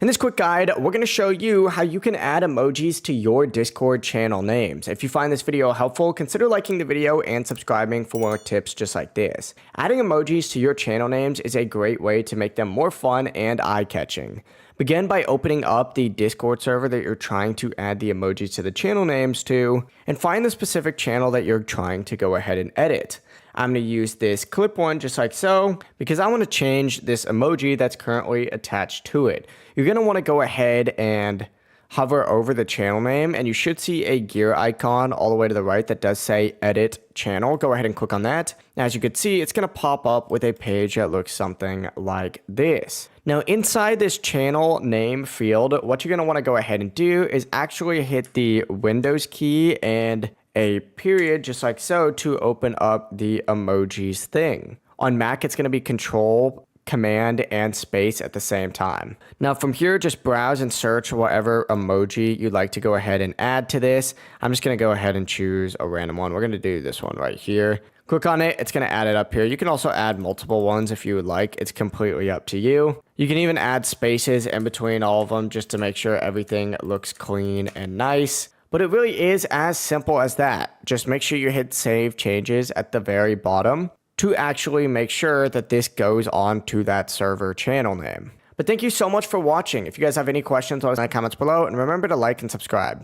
In this quick guide, we're going to show you how you can add emojis to your Discord channel names. If you find this video helpful, consider liking the video and subscribing for more tips just like this. Adding emojis to your channel names is a great way to make them more fun and eye-catching. Begin by opening up the Discord server that you're trying to add the emojis to the channel names to, and find the specific channel that you're trying to go ahead and edit. I'm going to use this clip one just like so, because I want to change this emoji that's currently attached to it. You're going to want to go ahead and hover over the channel name, and you should see a gear icon all the way to the right that does say edit channel. Go ahead and click on that. As you can see, it's going to pop up with a page that looks something like this. Now inside this channel name field, what you're going to want to go ahead and do is actually hit the Windows key and a period just like so to open up the emojis thing. On Mac, it's going to be Control, Command, and Space at the same time. Now from here, just browse and search whatever emoji you'd like to go ahead and add to this. I'm just going to go ahead and choose a random one. We're going to do this one right here. Click on it, it's going to add it up here. You can also add multiple ones if you would like. It's completely up to you. You can even add spaces in between all of them just to make sure everything looks clean and nice. But it really is as simple as that. Just make sure you hit Save Changes at the very bottom to actually make sure that this goes on to that server channel name. But thank you so much for watching. If you guys have any questions, let us know in the comments below, and remember to like and subscribe.